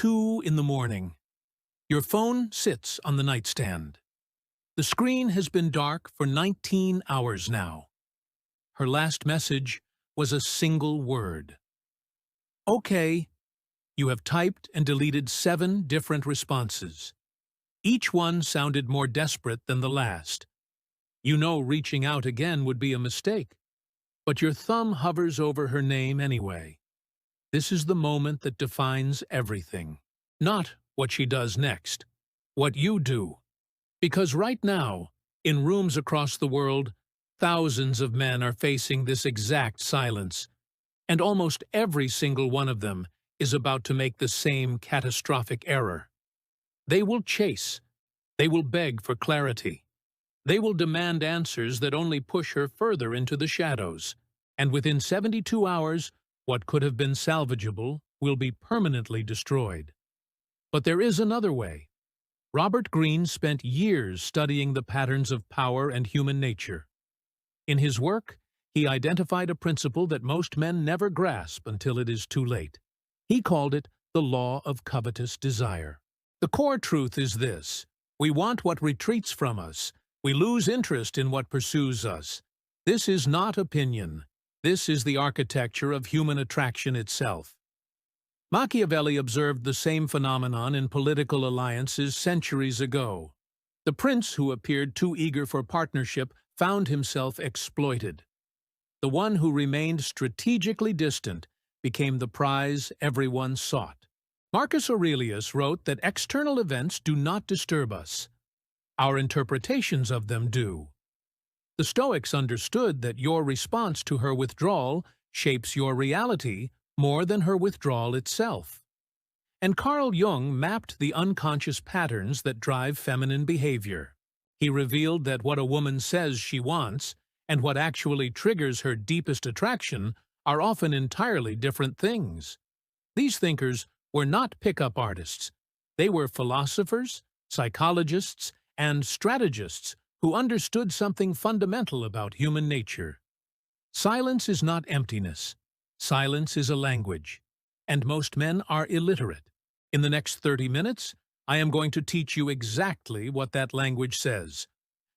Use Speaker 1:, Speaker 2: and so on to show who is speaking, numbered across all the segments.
Speaker 1: 2 in the morning. Your phone sits on the nightstand. The screen has been dark for 19 hours now. Her last message was a single word. Okay, you have typed and deleted 7 different responses. Each one sounded more desperate than the last. You know reaching out again would be a mistake, but your thumb hovers over her name anyway. This is the moment that defines everything. Not what she does next, what you do. Because right now, in rooms across the world, thousands of men are facing this exact silence, and almost every single one of them is about to make the same catastrophic error. They will chase. They will beg for clarity. They will demand answers that only push her further into the shadows. And within 72 hours, what could have been salvageable will be permanently destroyed. But there is another way. Robert Greene spent years studying the patterns of power and human nature. In his work, he identified a principle that most men never grasp until it is too late. He called it the law of covetous desire. The core truth is this: we want what retreats from us. We lose interest in what pursues us. This is not opinion. This is the architecture of human attraction itself. Machiavelli observed the same phenomenon in political alliances centuries ago. The prince who appeared too eager for partnership found himself exploited. The one who remained strategically distant became the prize everyone sought. Marcus Aurelius wrote that external events do not disturb us. Our interpretations of them do. The Stoics understood that your response to her withdrawal shapes your reality more than her withdrawal itself. And Carl Jung mapped the unconscious patterns that drive feminine behavior. He revealed that what a woman says she wants and what actually triggers her deepest attraction are often entirely different things. These thinkers were not pickup artists. They were philosophers, psychologists, and strategists who understood something fundamental about human nature. Silence is not emptiness. Silence is a language, and most men are illiterate. In the next 30 minutes, I am going to teach you exactly what that language says.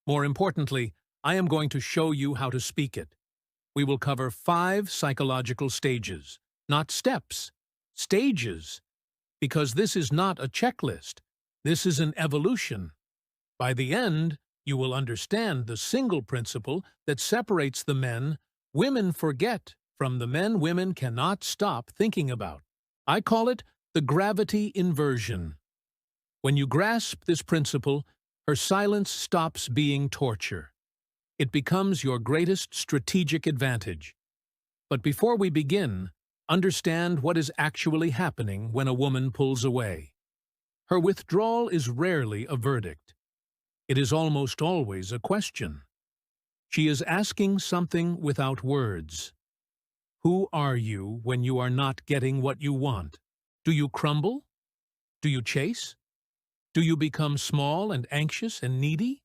Speaker 1: More importantly, I am going to show you how to speak it. We will cover 5 psychological stages, not steps, stages, because this is not a checklist. This is an evolution. By the end, you will understand the single principle that separates the men women forget from the men women cannot stop thinking about. I call it the gravity inversion. When you grasp this principle, her silence stops being torture. It becomes your greatest strategic advantage. But before we begin, understand what is actually happening when a woman pulls away. Her withdrawal is rarely a verdict. It is almost always a question. She is asking something without words. Who are you when you are not getting what you want? Do you crumble? Do you chase? Do you become small and anxious and needy?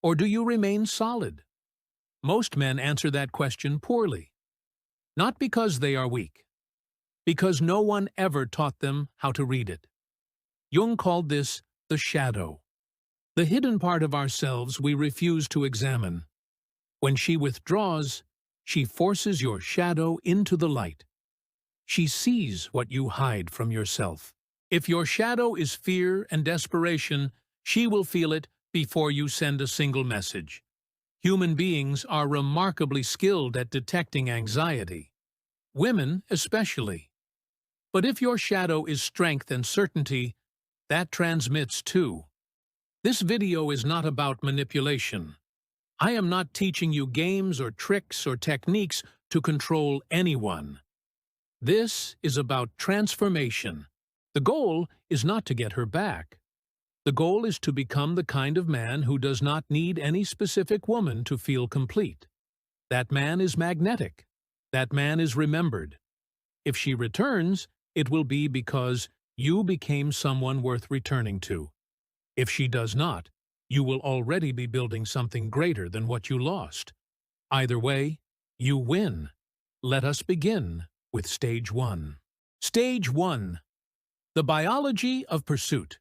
Speaker 1: Or do you remain solid? Most men answer that question poorly. Not because they are weak, because no one ever taught them how to read it. Jung called this the shadow, the hidden part of ourselves we refuse to examine. When she withdraws, she forces your shadow into the light. She sees what you hide from yourself. If your shadow is fear and desperation, she will feel it before you send a single message. Human beings are remarkably skilled at detecting anxiety. Women especially. But if your shadow is strength and certainty, that transmits too. This video is not about manipulation. I am not teaching you games or tricks or techniques to control anyone. This is about transformation. The goal is not to get her back. The goal is to become the kind of man who does not need any specific woman to feel complete. That man is magnetic. That man is remembered. If she returns, it will be because you became someone worth returning to. If she does not, you will already be building something greater than what you lost. Either way, you win. Let us begin with Stage 1. Stage 1. The biology of pursuit.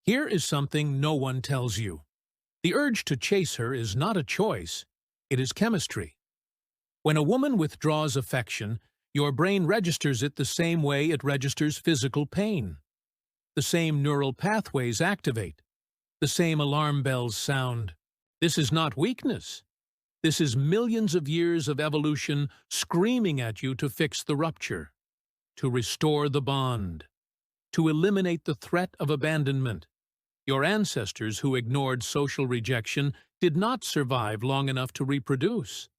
Speaker 1: Here is something no one tells you. The urge to chase her is not a choice, it is chemistry. When a woman withdraws affection, your brain registers it the same way it registers physical pain. The same neural pathways activate. The same alarm bells sound. This is not weakness. This is millions of years of evolution screaming at you to fix the rupture, to restore the bond, to eliminate the threat of abandonment. Your ancestors who ignored social rejection did not survive long enough to reproduce.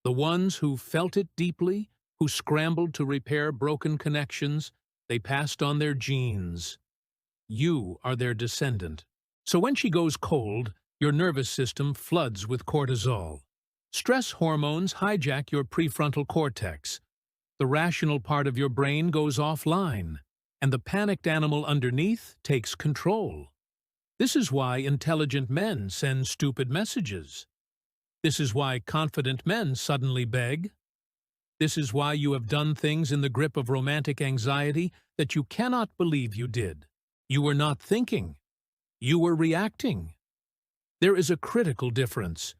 Speaker 1: The ones who felt it deeply, who scrambled to repair broken connections, they passed on their genes. You are their descendant. So when she goes cold, your nervous system floods with cortisol. Stress hormones hijack your prefrontal cortex. The rational part of your brain goes offline, and the panicked animal underneath takes control. This is why intelligent men send stupid messages. This is why confident men suddenly beg. This is why you have done things in the grip of romantic anxiety that you cannot believe you did. You were not thinking. You were reacting. There is a critical difference.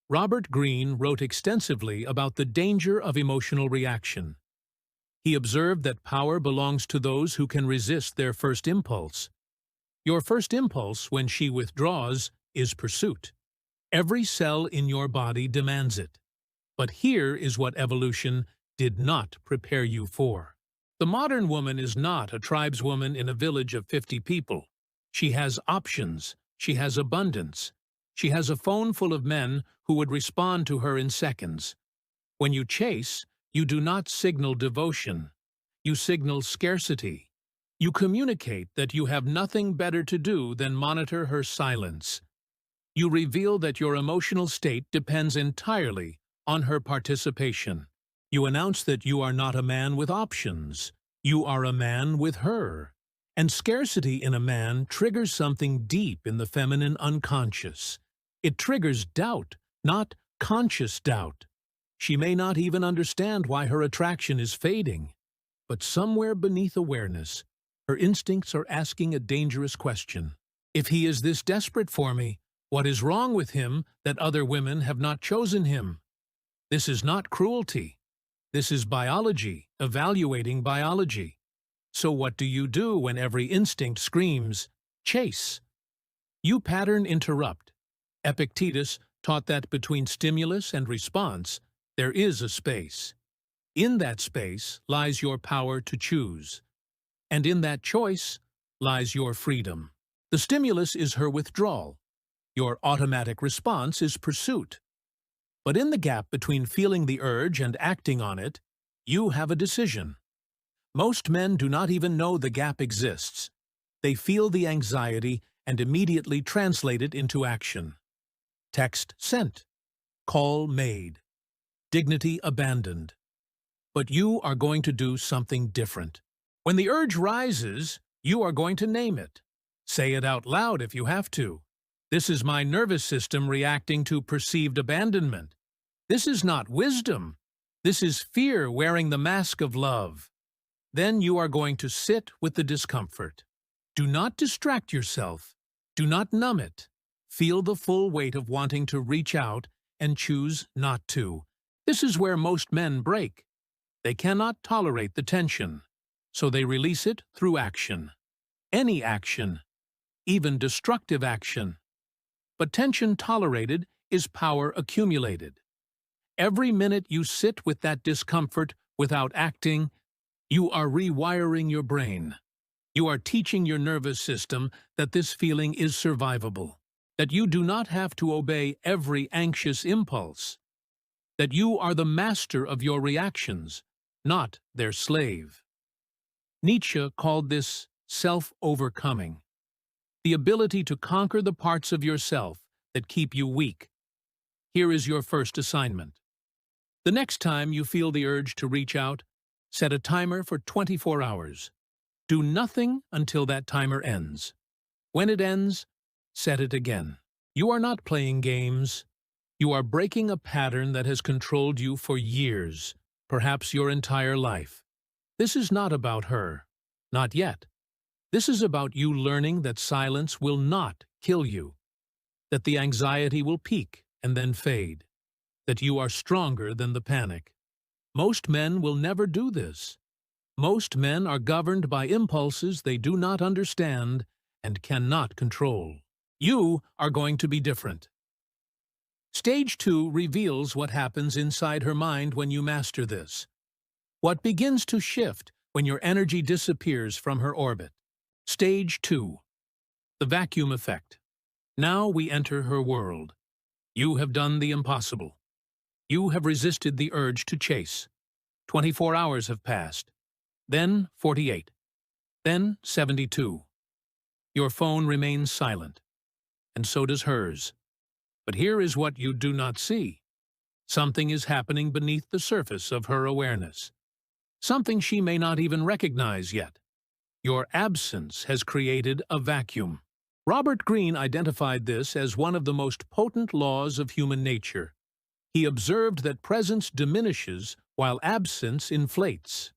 Speaker 1: Robert Greene wrote extensively about the danger of emotional reaction. He observed that power belongs to those who can resist their first impulse. Your first impulse, when she withdraws, is pursuit. Every cell in your body demands it. But here is what evolution did not prepare you for. The modern woman is not a tribeswoman in a village of 50 people. She has options. She has abundance. She has a phone full of men who would respond to her in seconds. When you chase, you do not signal devotion. You signal scarcity. You communicate that you have nothing better to do than monitor her silence. You reveal that your emotional state depends entirely on her participation. You announce that you are not a man with options. You are a man with her. And scarcity in a man triggers something deep in the feminine unconscious. It triggers doubt, not conscious doubt. She may not even understand why her attraction is fading. But somewhere beneath awareness, her instincts are asking a dangerous question. If he is this desperate for me, what is wrong with him that other women have not chosen him? This is not cruelty. This is biology, evaluating biology. So what do you do when every instinct screams, chase? You pattern interrupt. Epictetus taught that between stimulus and response, there is a space. In that space lies your power to choose. And in that choice lies your freedom. The stimulus is her withdrawal. Your automatic response is pursuit. But in the gap between feeling the urge and acting on it, you have a decision. Most men do not even know the gap exists. They feel the anxiety and immediately translate it into action. Text sent. Call made. Dignity abandoned. But you are going to do something different. When the urge rises, you are going to name it. Say it out loud if you have to. This is my nervous system reacting to perceived abandonment. This is not wisdom. This is fear wearing the mask of love. Then you are going to sit with the discomfort. Do not distract yourself. Do not numb it. Feel the full weight of wanting to reach out and choose not to. This is where most men break. They cannot tolerate the tension, so they release it through action. Any action, even destructive action. But tension tolerated is power accumulated. Every minute you sit with that discomfort without acting, you are rewiring your brain. You are teaching your nervous system that this feeling is survivable, that you do not have to obey every anxious impulse, that you are the master of your reactions, not their slave. Nietzsche called this self-overcoming, the ability to conquer the parts of yourself that keep you weak. Here is your first assignment. The next time you feel the urge to reach out, set a timer for 24 hours. Do nothing until that timer ends. When it ends, set it again. You are not playing games. You are breaking a pattern that has controlled you for years, perhaps your entire life. This is not about her. Not yet. This is about you learning that silence will not kill you, that the anxiety will peak and then fade, that you are stronger than the panic. Most men will never do this. Most men are governed by impulses they do not understand and cannot control. You are going to be different. Stage 2 reveals what happens inside her mind when you master this. What begins to shift when your energy disappears from her orbit. Stage 2. The vacuum effect. Now we enter her world. You have done the impossible. You have resisted the urge to chase. 24 hours have passed. Then 48. Then 72. Your phone remains silent, and so does hers. But here is what you do not see. Something is happening beneath the surface of her awareness. Something she may not even recognize yet. Your absence has created a vacuum. Robert Greene identified this as one of the most potent laws of human nature. He observed that presence diminishes while absence inflates.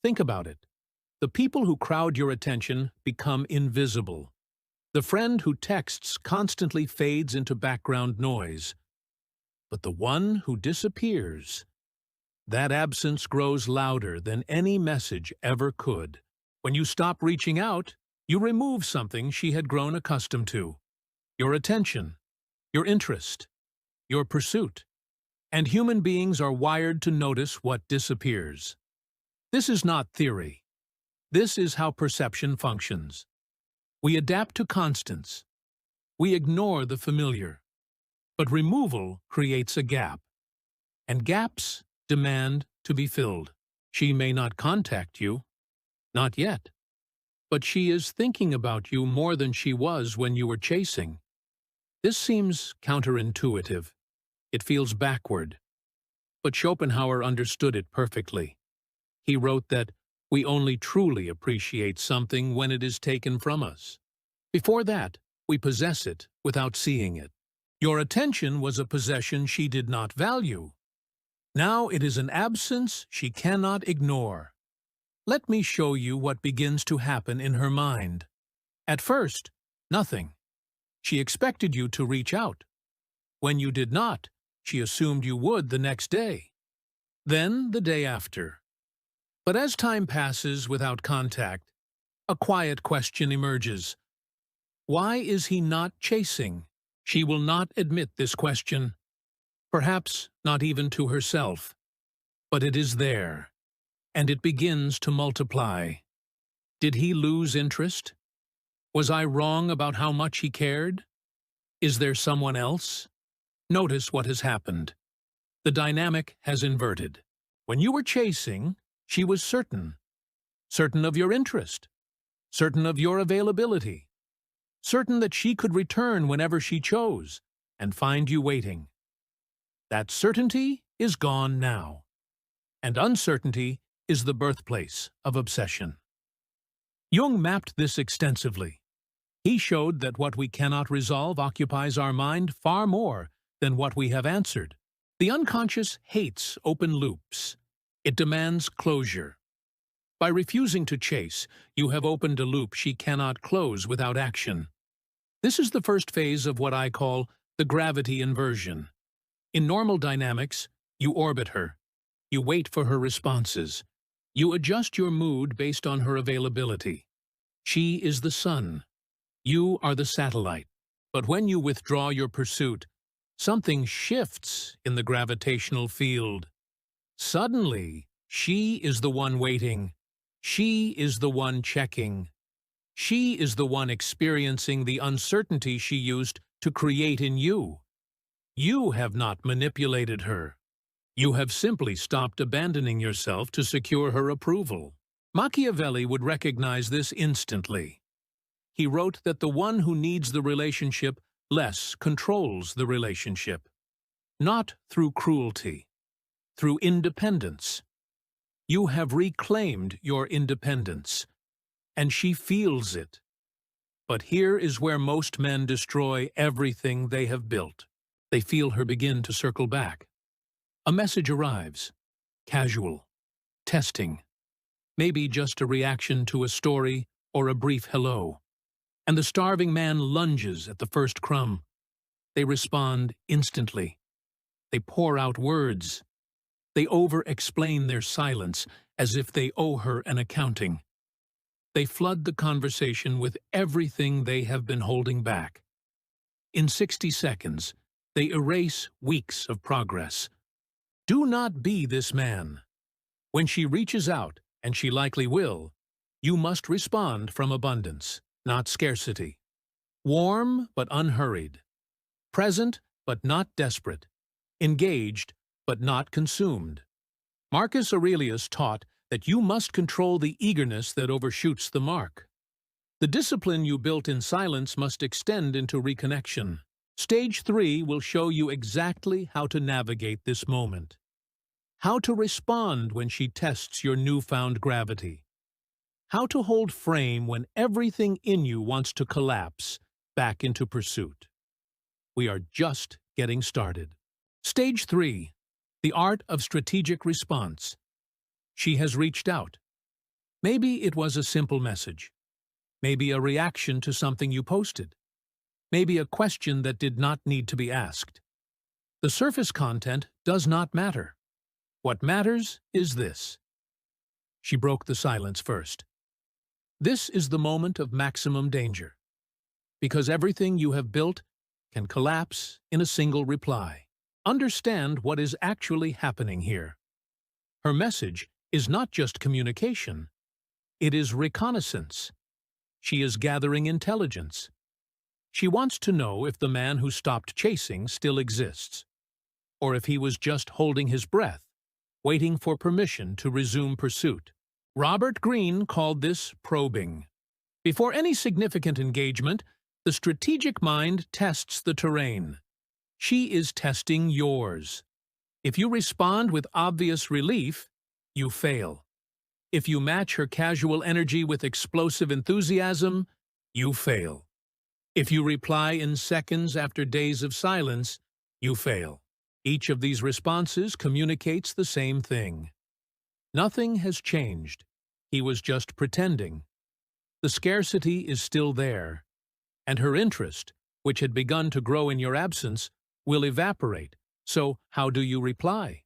Speaker 1: Think about it. The people who crowd your attention become invisible. The friend who texts constantly fades into background noise. But the one who disappears, that absence grows louder than any message ever could. When you stop reaching out, you remove something she had grown accustomed to. Your attention, your interest, your pursuit. And human beings are wired to notice what disappears. This is not theory. This is how perception functions. We adapt to constants. We ignore the familiar. But removal creates a gap. And gaps demand to be filled. She may not contact you. Not yet. But she is thinking about you more than she was when you were chasing. This seems counterintuitive. It feels backward. But Schopenhauer understood it perfectly. He wrote that we only truly appreciate something when it is taken from us. Before that, we possess it without seeing it. Your attention was a possession she did not value. Now it is an absence she cannot ignore. Let me show you what begins to happen in her mind. At first, nothing. She expected you to reach out. When you did not, she assumed you would the next day. Then the day after. But as time passes without contact, a quiet question emerges. Why is he not chasing? She will not admit this question. Perhaps not even to herself. But it is there, and it begins to multiply. Did he lose interest? Was I wrong about how much he cared? Is there someone else? Notice what has happened. The dynamic has inverted. When you were chasing, she was certain. Certain of your interest. Certain of your availability. Certain that she could return whenever she chose and find you waiting. That certainty is gone now. And uncertainty is the birthplace of obsession. Jung mapped this extensively. He showed that what we cannot resolve occupies our mind far more than what we have answered. The unconscious hates open loops. It demands closure. By refusing to chase, you have opened a loop she cannot close without action. This is the first phase of what I call the gravity inversion. In normal dynamics, you orbit her. You wait for her responses. You adjust your mood based on her availability. She is the sun. You are the satellite. But when you withdraw your pursuit, something shifts in the gravitational field. Suddenly, she is the one waiting. She is the one checking. She is the one experiencing the uncertainty she used to create in you. You have not manipulated her. You have simply stopped abandoning yourself to secure her approval. Machiavelli would recognize this instantly. He wrote that the one who needs the relationship less controls the relationship. Not through cruelty, through independence. You have reclaimed your independence, and she feels it. But here is where most men destroy everything they have built. They feel her begin to circle back. A message arrives. Casual. Testing. Maybe just a reaction to a story or a brief hello. And the starving man lunges at the first crumb. They respond instantly. They pour out words. They over-explain their silence as if they owe her an accounting. They flood the conversation with everything they have been holding back. In 60 seconds, they erase weeks of progress. Do not be this man. When she reaches out, and she likely will, you must respond from abundance, not scarcity. Warm but unhurried. Present but not desperate. Engaged but not consumed. Marcus Aurelius taught that you must control the eagerness that overshoots the mark. The discipline you built in silence must extend into reconnection. Stage 3 will show you exactly how to navigate this moment. How to respond when she tests your newfound gravity. How to hold frame when everything in you wants to collapse back into pursuit. We are just getting started. Stage 3. The art of strategic response. She has reached out. Maybe it was a simple message. Maybe a reaction to something you posted. Maybe a question that did not need to be asked. The surface content does not matter. What matters is this. She broke the silence first. This is the moment of maximum danger, because everything you have built can collapse in a single reply. Understand what is actually happening here. Her message is not just communication. It is reconnaissance. She is gathering intelligence. She wants to know if the man who stopped chasing still exists, or if he was just holding his breath, waiting for permission to resume pursuit. Robert Greene called this probing. Before any significant engagement, the strategic mind tests the terrain. She is testing yours. If you respond with obvious relief, you fail. If you match her casual energy with explosive enthusiasm, you fail. If you reply in seconds after days of silence, you fail. Each of these responses communicates the same thing. Nothing has changed. He was just pretending. The scarcity is still there, and her interest, which had begun to grow in your absence, will evaporate. So, how do you reply?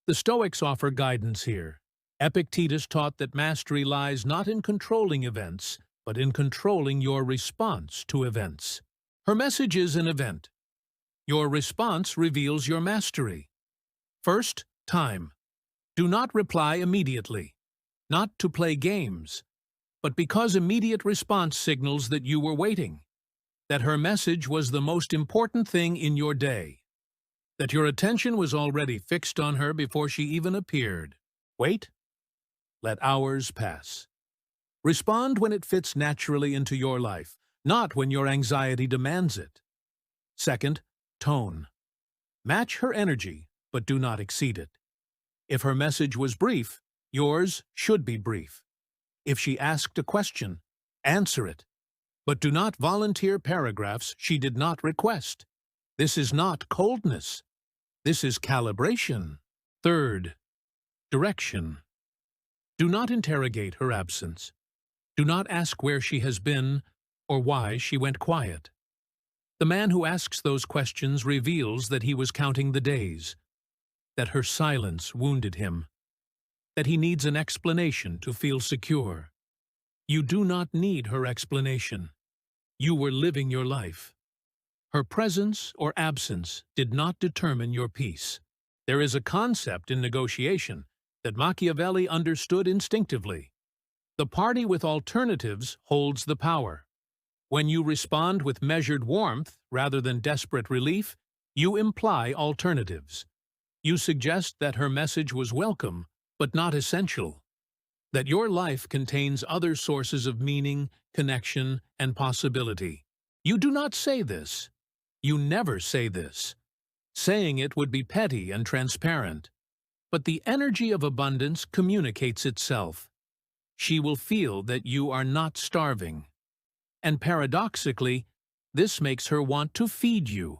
Speaker 1: The Stoics offer guidance here. Epictetus taught that mastery lies not in controlling events, but in controlling your response to events. Her message is an event. Your response reveals your mastery. First, time. Do not reply immediately. Not to play games, but because immediate response signals that you were waiting, that her message was the most important thing in your day, that your attention was already fixed on her before she even appeared. Wait. Let hours pass. Respond when it fits naturally into your life, not when your anxiety demands it. Second, tone. Match her energy, but do not exceed it. If her message was brief, yours should be brief. If she asked a question, answer it. But do not volunteer paragraphs she did not request. This is not coldness. This is calibration. Third, direction. Do not interrogate her absence. Do not ask where she has been or why she went quiet. The man who asks those questions reveals that he was counting the days, that her silence wounded him, that he needs an explanation to feel secure. You do not need her explanation. You were living your life. Her presence or absence did not determine your peace. There is a concept in negotiation that Machiavelli understood instinctively. The party with alternatives holds the power. When you respond with measured warmth rather than desperate relief, you imply alternatives. You suggest that her message was welcome, but not essential. That your life contains other sources of meaning, connection, and possibility. You do not say this. You never say this. Saying it would be petty and transparent. But the energy of abundance communicates itself. She will feel that you are not starving. And paradoxically, this makes her want to feed you.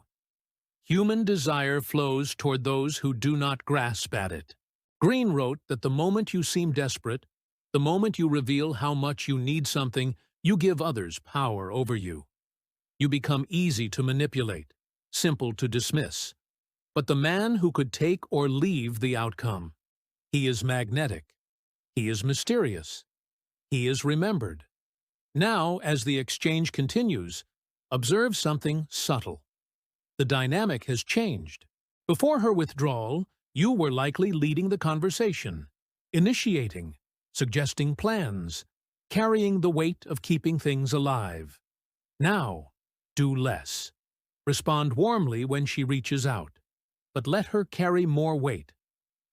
Speaker 1: Human desire flows toward those who do not grasp at it. Greene wrote that the moment you seem desperate, The moment you reveal how much you need something, you give others power over you. You become easy to manipulate, simple to dismiss. But the man who could take or leave the outcome, he is magnetic. He is mysterious. He is remembered. Now, as the exchange continues, observe something subtle. The dynamic has changed. Before her withdrawal, you were likely leading the conversation, initiating, suggesting plans, carrying the weight of keeping things alive. Now, do less. Respond warmly when she reaches out, but let her carry more weight.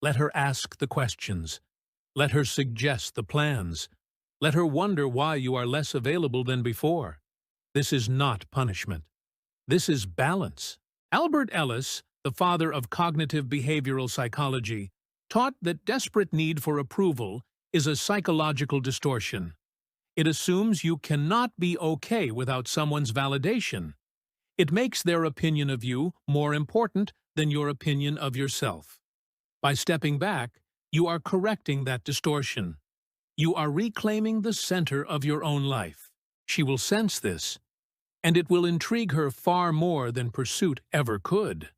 Speaker 1: Let her ask the questions. Let her suggest the plans. Let her wonder why you are less available than before. This is not punishment. This is balance. Albert Ellis, the father of cognitive behavioral psychology, taught that desperate need for approval is a psychological distortion. It assumes you cannot be okay without someone's validation. It makes their opinion of you more important than your opinion of yourself. By stepping back, you are correcting that distortion. You are reclaiming the center of your own life. She will sense this, and it will intrigue her far more than pursuit ever could.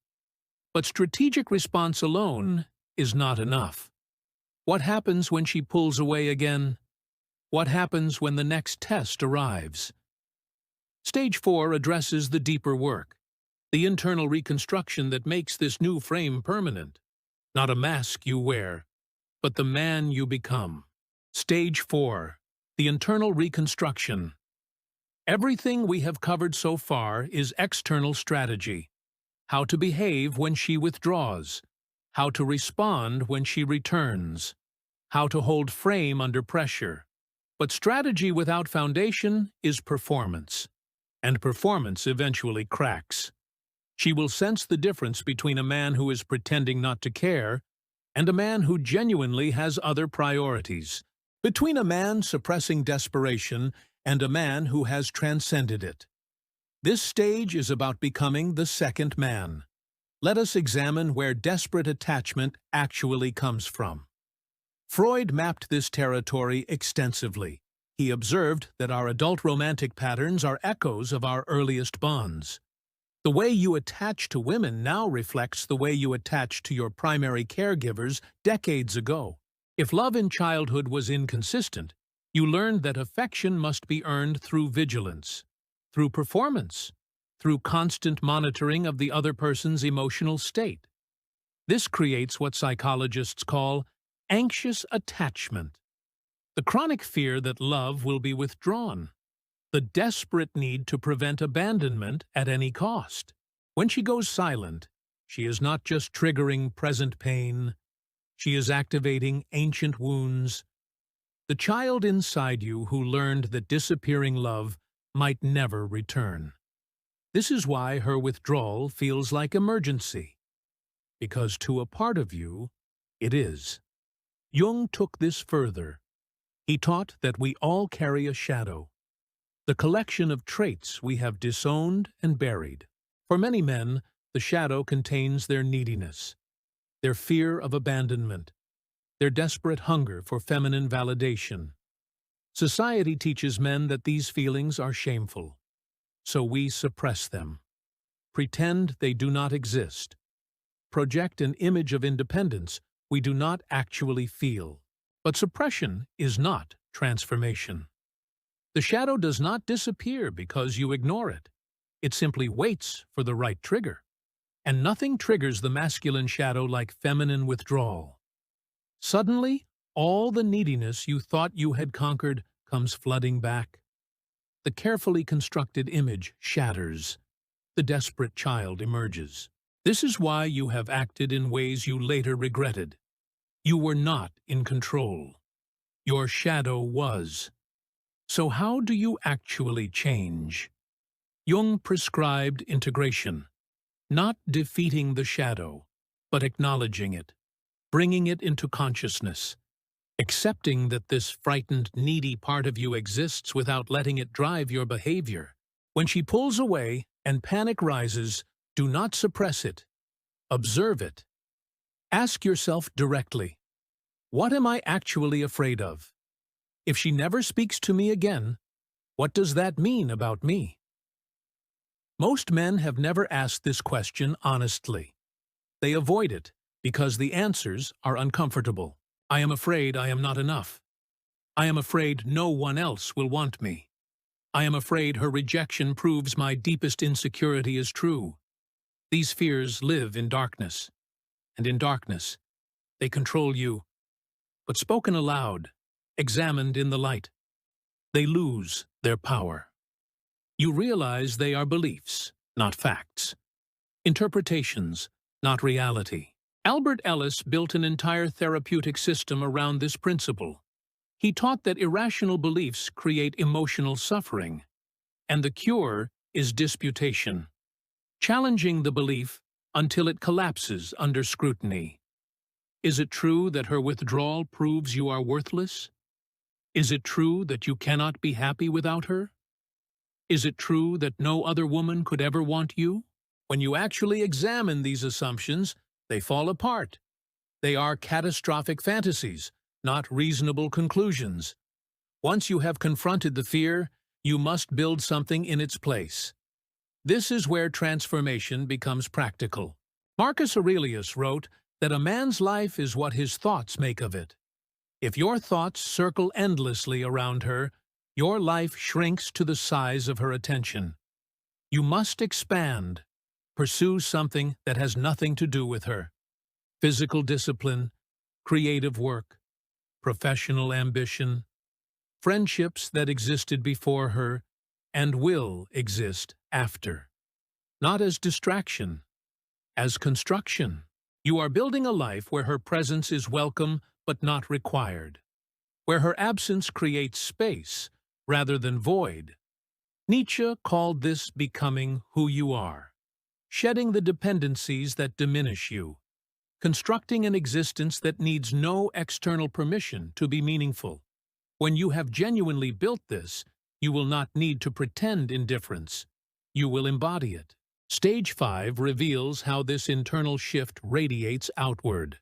Speaker 1: But strategic response alone is not enough. What happens when she pulls away again? What happens when the next test arrives? Stage 4 addresses the deeper work, the internal reconstruction that makes this new frame permanent. Not a mask you wear, but the man you become. Stage 4, the internal reconstruction. Everything we have covered so far is external strategy. How to behave when she withdraws. How to respond when she returns. How to hold frame under pressure. But strategy without foundation is performance. And performance eventually cracks. She will sense the difference between a man who is pretending not to care and a man who genuinely has other priorities. Between a man suppressing desperation and a man who has transcended it. This stage is about becoming the second man. Let us examine where desperate attachment actually comes from. Freud mapped this territory extensively. He observed that our adult romantic patterns are echoes of our earliest bonds. The way you attach to women now reflects the way you attach to your primary caregivers decades ago. If love in childhood was inconsistent, you learned that affection must be earned through vigilance, through performance, through constant monitoring of the other person's emotional state. This creates what psychologists call anxious attachment, the chronic fear that love will be withdrawn, the desperate need to prevent abandonment at any cost. When she goes silent, she is not just triggering present pain, she is activating ancient wounds. The child inside you who learned that disappearing love might never return. This is why her withdrawal feels like emergency, because to a part of you, it is. Jung took this further. He taught that we all carry a shadow, the collection of traits we have disowned and buried. For many men, the shadow contains their neediness, their fear of abandonment, their desperate hunger for feminine validation. Society teaches men that these feelings are shameful, so we suppress them, pretend they do not exist, project an image of independence we do not actually feel. But suppression is not transformation. The shadow does not disappear because you ignore it. It simply waits for the right trigger. And nothing triggers the masculine shadow like feminine withdrawal. Suddenly, all the neediness you thought you had conquered comes flooding back. The carefully constructed image shatters. The desperate child emerges. This is why you have acted in ways you later regretted. You were not in control. Your shadow was. So how do you actually change? Jung prescribed integration, not defeating the shadow, but acknowledging it, bringing it into consciousness, accepting that this frightened, needy part of you exists without letting it drive your behavior. When she pulls away and panic rises, do not suppress it. Observe it. Ask yourself directly, what am I actually afraid of? If she never speaks to me again, what does that mean about me? Most men have never asked this question honestly. They avoid it because the answers are uncomfortable. I am afraid I am not enough. I am afraid no one else will want me. I am afraid her rejection proves my deepest insecurity is true. These fears live in darkness, and in darkness, they control you. But spoken aloud, examined in the light, they lose their power. You realize they are beliefs, not facts. Interpretations, not reality. Albert Ellis built an entire therapeutic system around this principle. He taught that irrational beliefs create emotional suffering, and the cure is disputation, challenging the belief until it collapses under scrutiny. Is it true that her withdrawal proves you are worthless? Is it true that you cannot be happy without her? Is it true that no other woman could ever want you? When you actually examine these assumptions, they fall apart. They are catastrophic fantasies, not reasonable conclusions. Once you have confronted the fear, you must build something in its place. This is where transformation becomes practical. Marcus Aurelius wrote that a man's life is what his thoughts make of it. If your thoughts circle endlessly around her, your life shrinks to the size of her attention. You must expand, pursue something that has nothing to do with her. Physical discipline, creative work, professional ambition, friendships that existed before her and will exist after. Not as distraction, as construction. You are building a life where her presence is welcome but not required, where her absence creates space rather than void. Nietzsche called this becoming who you are, shedding the dependencies that diminish you, constructing an existence that needs no external permission to be meaningful. When you have genuinely built this, you will not need to pretend indifference. You will embody it. Stage 5 reveals how this internal shift radiates outward,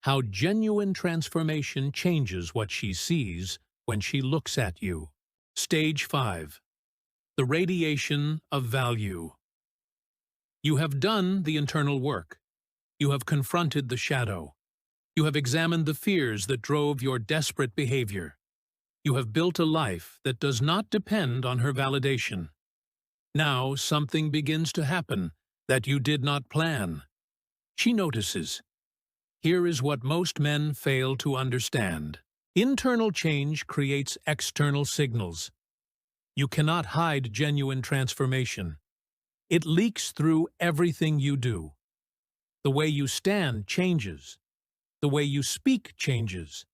Speaker 1: how genuine transformation changes what she sees when she looks at you. Stage 5. The radiation of value. You have done the internal work. You have confronted the shadow. You have examined the fears that drove your desperate behavior. You have built a life that does not depend on her validation. Now something begins to happen that you did not plan. She notices. Here is what most men fail to understand. Internal change creates external signals. You cannot hide genuine transformation. It leaks through everything you do. The way you stand changes. The way you speak changes.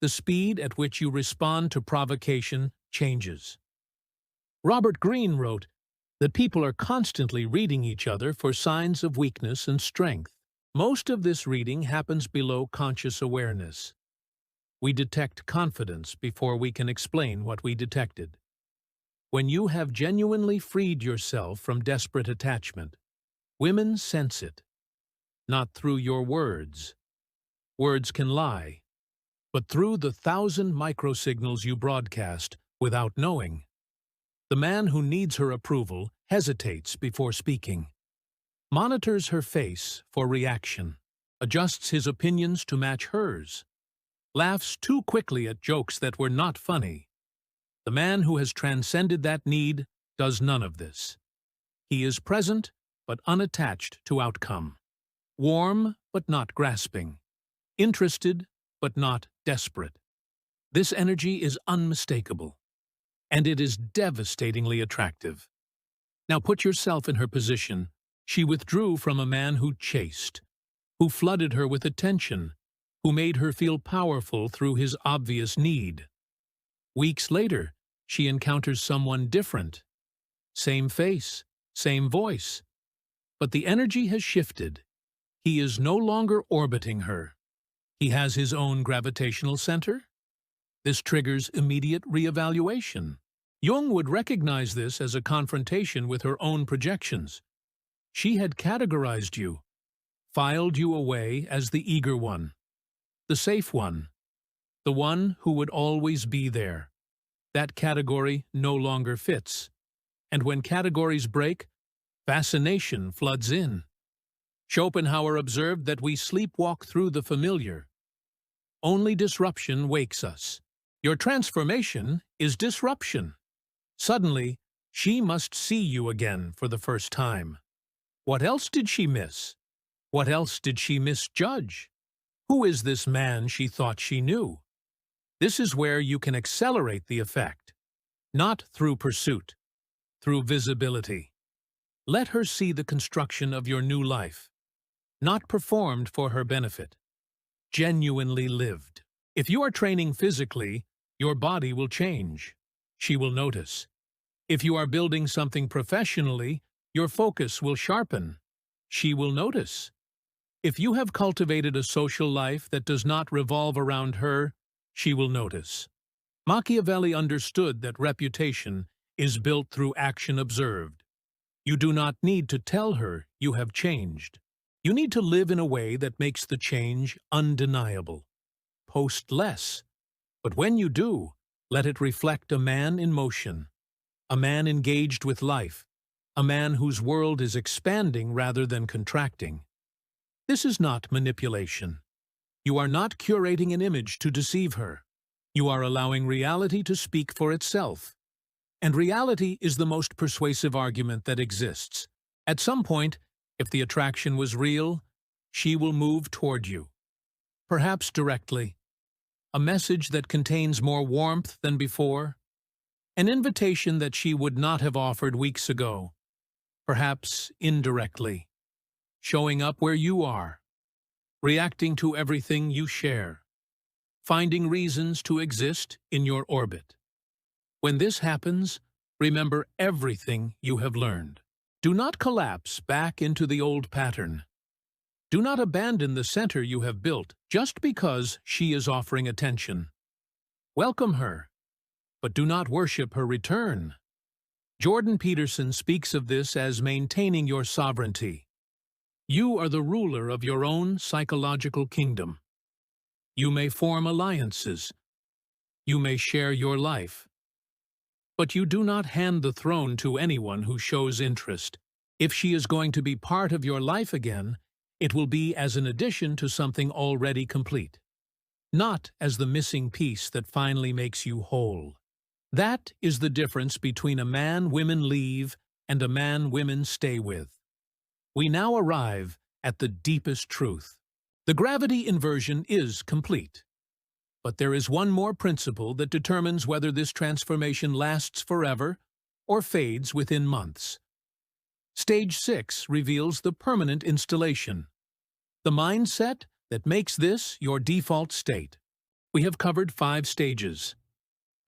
Speaker 1: The speed at which you respond to provocation changes. Robert Greene wrote that people are constantly reading each other for signs of weakness and strength. Most of this reading happens below conscious awareness. We detect confidence before we can explain what we detected. When you have genuinely freed yourself from desperate attachment, women sense it. Not through your words. Words can lie, but through the 1,000 microsignals you broadcast without knowing. The man who needs her approval hesitates before speaking, monitors her face for reaction, adjusts his opinions to match hers, laughs too quickly at jokes that were not funny. The man who has transcended that need does none of this. He is present but unattached to outcome, warm but not grasping, interested but not desperate. This energy is unmistakable, and it is devastatingly attractive. Now put yourself in her position. She withdrew from a man who chased, who flooded her with attention, who made her feel powerful through his obvious need. Weeks later, she encounters someone different. Same face, same voice. But the energy has shifted. He is no longer orbiting her. He has his own gravitational center. This triggers immediate reevaluation. Jung would recognize this as a confrontation with her own projections. She had categorized you, filed you away as the eager one, the safe one, the one who would always be there. That category no longer fits. And when categories break, fascination floods in. Schopenhauer observed that we sleepwalk through the familiar. Only disruption wakes us. Your transformation is disruption. Suddenly, she must see you again for the first time. What else did she miss? What else did she misjudge? Who is this man she thought she knew? This is where you can accelerate the effect. Not through pursuit, through visibility. Let her see the construction of your new life. Not performed for her benefit. Genuinely lived. If you are training physically, your body will change. She will notice. If you are building something professionally, your focus will sharpen. She will notice. If you have cultivated a social life that does not revolve around her, she will notice. Machiavelli understood that reputation is built through action observed. You do not need to tell her you have changed. You need to live in a way that makes the change undeniable. Post less. But when you do, let it reflect a man in motion, a man engaged with life, a man whose world is expanding rather than contracting. This is not manipulation. You are not curating an image to deceive her. You are allowing reality to speak for itself. And reality is the most persuasive argument that exists. At some point, if the attraction was real, she will move toward you. Perhaps directly. A message that contains more warmth than before. An invitation that she would not have offered weeks ago. Perhaps indirectly. Showing up where you are. Reacting to everything you share. Finding reasons to exist in your orbit. When this happens, remember everything you have learned. Do not collapse back into the old pattern. Do not abandon the center you have built just because she is offering attention. Welcome her, but do not worship her return. Jordan Peterson speaks of this as maintaining your sovereignty. You are the ruler of your own psychological kingdom. You may form alliances. You may share your life. But you do not hand the throne to anyone who shows interest. If she is going to be part of your life again, it will be as an addition to something already complete, not as the missing piece that finally makes you whole. That is the difference between a man women leave and a man women stay with. We now arrive at the deepest truth. The gravity inversion is complete. But there is one more principle that determines whether this transformation lasts forever or fades within months. Stage 6 reveals the permanent installation, the mindset that makes this your default state. We have covered 5 stages: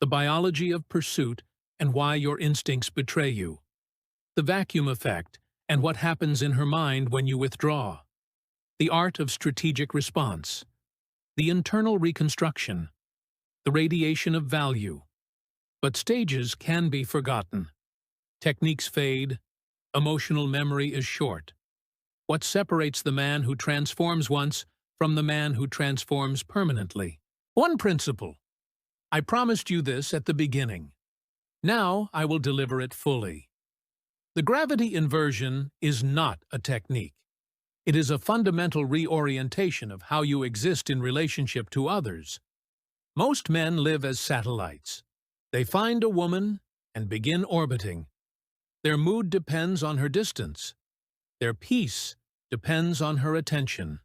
Speaker 1: the biology of pursuit and why your instincts betray you, the vacuum effect and what happens in her mind when you withdraw, the art of strategic response, the internal reconstruction, the radiation of value. But stages can be forgotten. Techniques fade. Emotional memory is short. What separates the man who transforms once from the man who transforms permanently? One principle. I promised you this at the beginning. Now I will deliver it fully. The gravity inversion is not a technique. It is a fundamental reorientation of how you exist in relationship to others. Most men live as satellites. They find a woman and begin orbiting. Their mood depends on her distance. Their peace depends on her attention.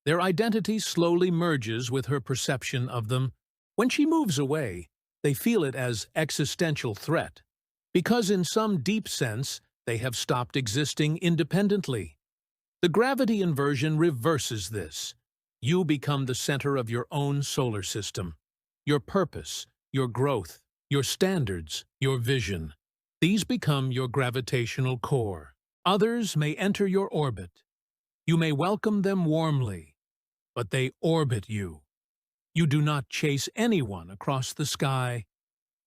Speaker 1: Their identity slowly merges with her perception of them. When she moves away, they feel it as existential threat, because in some deep sense they have stopped existing independently. The gravity inversion reverses this. You become the center of your own solar system. Your purpose, your growth, your standards, your vision. These become your gravitational core. Others may enter your orbit. You may welcome them warmly, but they orbit you. You do not chase anyone across the sky.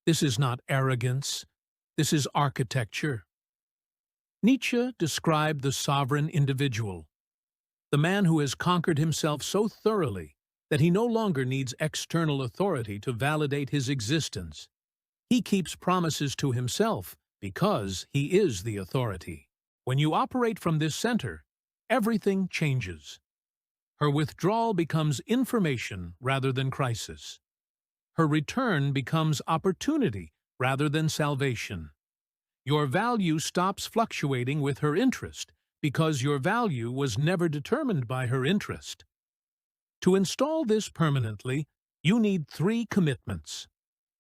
Speaker 1: This is not arrogance. This is architecture. Nietzsche described the sovereign individual, the man who has conquered himself so thoroughly that he no longer needs external authority to validate his existence. He keeps promises to himself because he is the authority. When you operate from this center, everything changes. Her withdrawal becomes information rather than crisis. Her return becomes opportunity rather than salvation. Your value stops fluctuating with her interest because your value was never determined by her interest. To install this permanently, you need 3 commitments.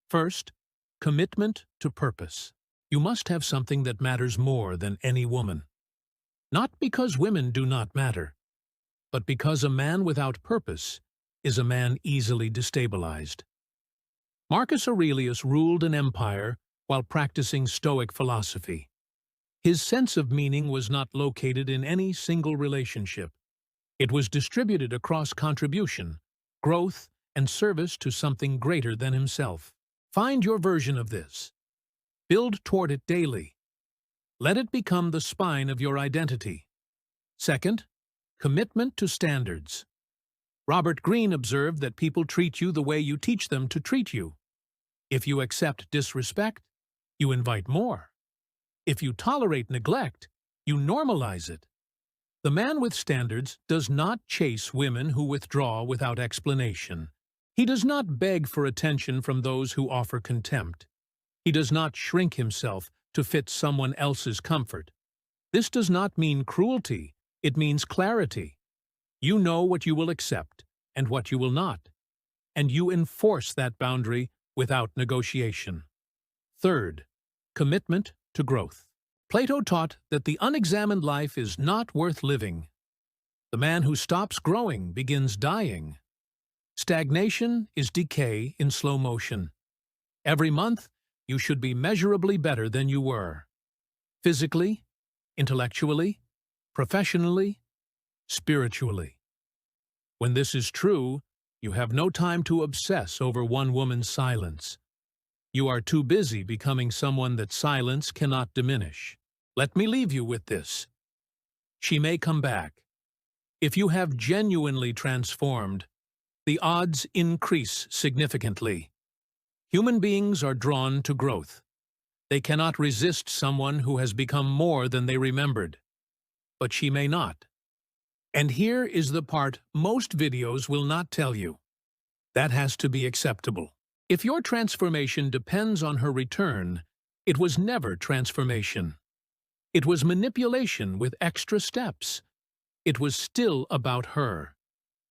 Speaker 1: First, commitment to purpose. You must have something that matters more than any woman. Not because women do not matter, but because a man without purpose is a man easily destabilized. Marcus Aurelius ruled an empire while practicing Stoic philosophy. His sense of meaning was not located in any single relationship. It was distributed across contribution, growth, and service to something greater than himself. Find your version of this. Build toward it daily. Let it become the spine of your identity. Second, commitment to standards. Robert Greene observed that people treat you the way you teach them to treat you. If you accept disrespect, you invite more. If you tolerate neglect, you normalize it. The man with standards does not chase women who withdraw without explanation. He does not beg for attention from those who offer contempt. He does not shrink himself to fit someone else's comfort. This does not mean cruelty, it means clarity. You know what you will accept and what you will not, and you enforce that boundary without negotiation. Third, commitment to growth. Plato taught that the unexamined life is not worth living. The man who stops growing begins dying. Stagnation is decay in slow motion. Every month, you should be measurably better than you were. Physically, intellectually, professionally, spiritually. When this is true, you have no time to obsess over one woman's silence. You are too busy becoming someone that silence cannot diminish. Let me leave you with this. She may come back. If you have genuinely transformed, the odds increase significantly. Human beings are drawn to growth. They cannot resist someone who has become more than they remembered. But she may not. And here is the part most videos will not tell you. That has to be acceptable. If your transformation depends on her return, it was never transformation. It was manipulation with extra steps. It was still about her.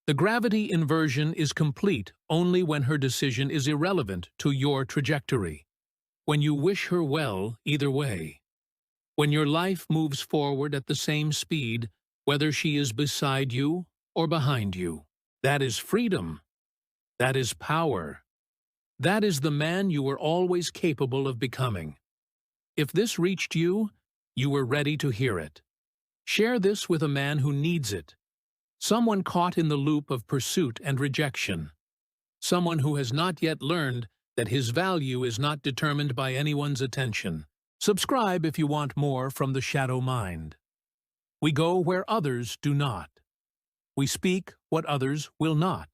Speaker 1: The gravity inversion is complete only when her decision is irrelevant to your trajectory. When you wish her well either way. When your life moves forward at the same speed, whether she is beside you or behind you. That is freedom. That is power. That is the man you were always capable of becoming. If this reached you, you were ready to hear it. Share this with a man who needs it. Someone caught in the loop of pursuit and rejection. Someone who has not yet learned that his value is not determined by anyone's attention. Subscribe if you want more from the Shadow Mind. We go where others do not. We speak what others will not.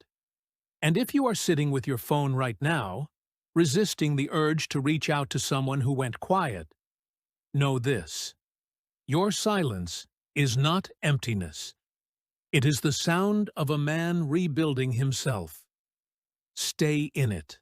Speaker 1: And if you are sitting with your phone right now, resisting the urge to reach out to someone who went quiet, know this. Your silence is not emptiness. It is the sound of a man rebuilding himself. Stay in it.